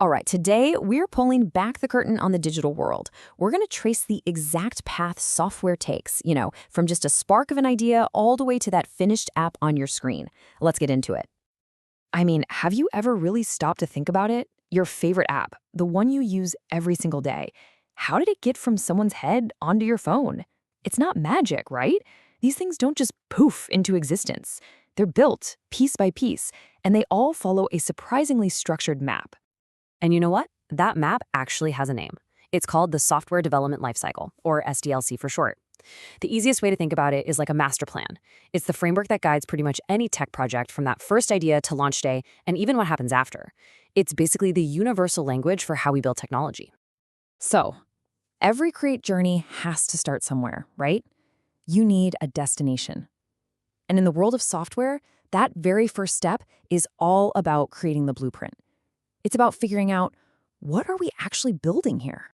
All right, today we're pulling back the curtain on the digital world. We're going to trace the exact path software takes, from just a spark of an idea all the way to that finished app on your screen. Let's get into it. I mean, have you ever really stopped to think about it? Your favorite app, the one you use every single day. How did it get from someone's head onto your phone? It's not magic, right? These things don't just poof into existence. They're built piece by piece, and they all follow a surprisingly structured map. And you know what? That map actually has a name. It's called the Software Development Lifecycle, or SDLC for short. The easiest way to think about it is like a master plan. It's the framework that guides pretty much any tech project from that first idea to launch day, and even what happens after. It's basically the universal language for how we build technology. So, every create journey has to start somewhere, right? You need a destination. And in the world of software, that very first step is all about creating the blueprint. It's about figuring out, what are we actually building here?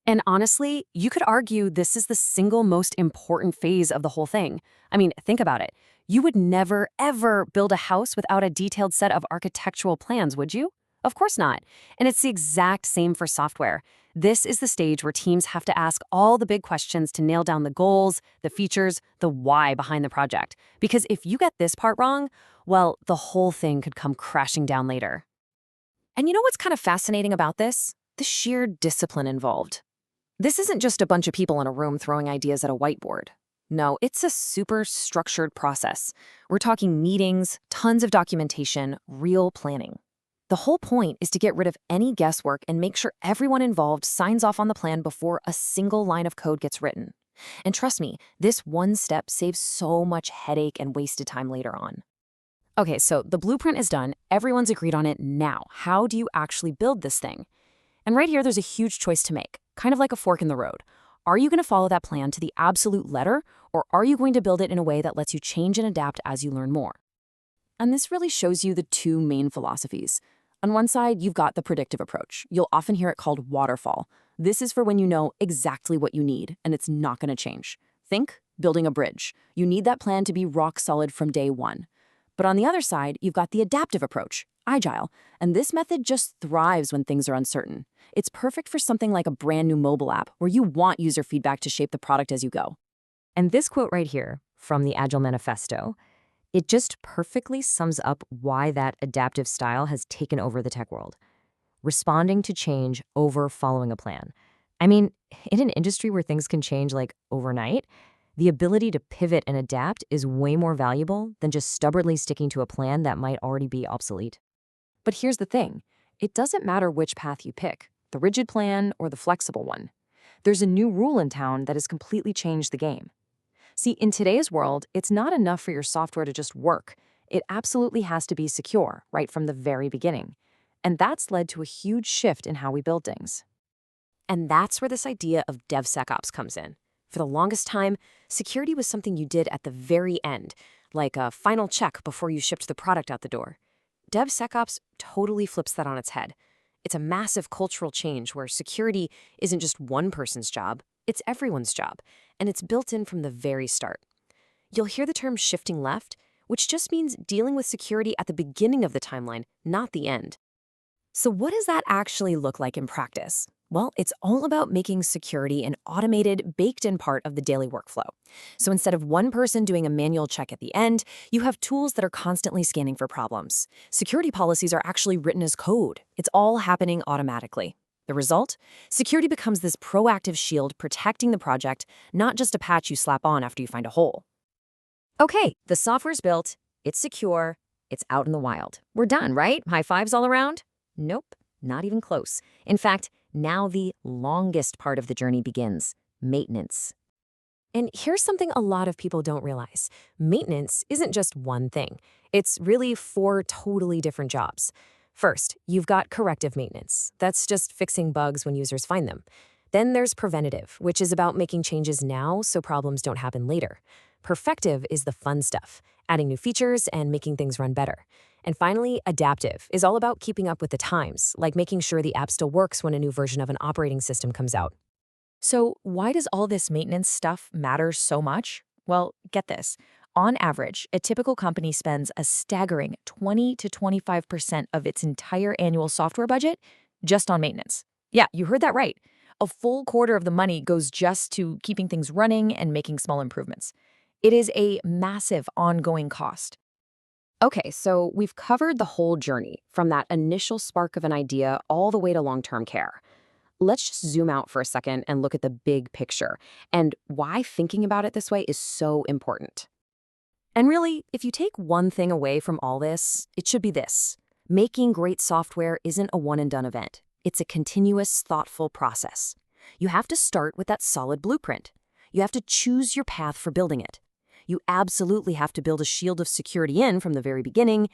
And honestly, you could argue this is the single most important phase of the whole thing. I mean, think about it. You would never, ever build a house without a detailed set of architectural plans, would you? Of course not. And it's the exact same for software. This is the stage where teams have to ask all the big questions to nail down the goals, the features, the why behind the project. Because if you get this part wrong, well, the whole thing could come crashing down later. And you know what's kind of fascinating about this? The sheer discipline involved. This isn't just a bunch of people in a room throwing ideas at a whiteboard. No, it's a super structured process. We're talking meetings, tons of documentation, real planning. The whole point is to get rid of any guesswork and make sure everyone involved signs off on the plan before a single line of code gets written. And trust me, this one step saves so much headache and wasted time later on. Okay, so the blueprint is done. Everyone's agreed on it now. How do you actually build this thing? And right here, there's a huge choice to make, kind of like a fork in the road. Are you going to follow that plan to the absolute letter, or are you going to build it in a way that lets you change and adapt as you learn more? And this really shows you the two main philosophies. On one side, you've got the predictive approach. You'll often hear it called waterfall. This is for when you know exactly what you need, and it's not going to change. Think building a bridge. You need that plan to be rock solid from day one. But on the other side, you've got the adaptive approach, Agile, and this method just thrives when things are uncertain. It's perfect for something like a brand new mobile app where you want user feedback to shape the product as you go. And this quote right here from the Agile Manifesto, it just perfectly sums up why that adaptive style has taken over the tech world. Responding to change over following a plan. I mean, in an industry where things can change like overnight, the ability to pivot and adapt is way more valuable than just stubbornly sticking to a plan that might already be obsolete. But here's the thing. It doesn't matter which path you pick, the rigid plan or the flexible one. There's a new rule in town that has completely changed the game. See, in today's world, it's not enough for your software to just work. It absolutely has to be secure right from the very beginning. And that's led to a huge shift in how we build things. And that's where this idea of DevSecOps comes in. For the longest time, security was something you did at the very end, like a final check before you shipped the product out the door. DevSecOps totally flips that on its head. It's a massive cultural change where security isn't just one person's job, it's everyone's job, and it's built in from the very start. You'll hear the term shifting left, which just means dealing with security at the beginning of the timeline, not the end. So what does that actually look like in practice? Well, it's all about making security an automated, baked-in part of the daily workflow. So instead of one person doing a manual check at the end, you have tools that are constantly scanning for problems. Security policies are actually written as code. It's all happening automatically. The result? Security becomes this proactive shield protecting the project, not just a patch you slap on after you find a hole. Okay, the software's built, it's secure, it's out in the wild. We're done, right? High fives all around? Nope, not even close. In fact, now the longest part of the journey begins, maintenance. And here's something a lot of people don't realize. Maintenance isn't just one thing. It's really 4 totally different jobs. First, you've got corrective maintenance. That's just fixing bugs when users find them. Then there's preventative, which is about making changes now so problems don't happen later. Perfective is the fun stuff, adding new features and making things run better. And finally, adaptive is all about keeping up with the times, like making sure the app still works when a new version of an operating system comes out. So why does all this maintenance stuff matter so much? Well, get this. On average, a typical company spends a staggering 20 to 25% of its entire annual software budget just on maintenance. Yeah, you heard that right. A full quarter of the money goes just to keeping things running and making small improvements. It is a massive ongoing cost. Okay, so we've covered the whole journey, from that initial spark of an idea all the way to long-term care. Let's just zoom out for a second and look at the big picture and why thinking about it this way is so important. And really, if you take one thing away from all this, it should be this. Making great software isn't a one-and-done event. It's a continuous, thoughtful process. You have to start with that solid blueprint. You have to choose your path for building it. You absolutely have to build a shield of security in from the very beginning,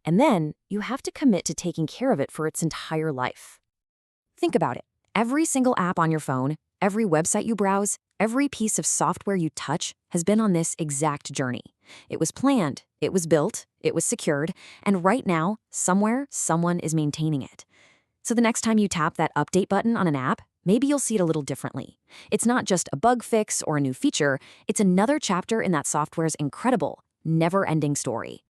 and then you have to commit to taking care of it for its entire life. Think about it. Every single app on your phone, every website you browse, every piece of software you touch has been on this exact journey. It was planned, it was built, it was secured, and right now, somewhere, someone is maintaining it. So the next time you tap that update button on an app, maybe you'll see it a little differently. It's not just a bug fix or a new feature, it's another chapter in that software's incredible, never-ending story.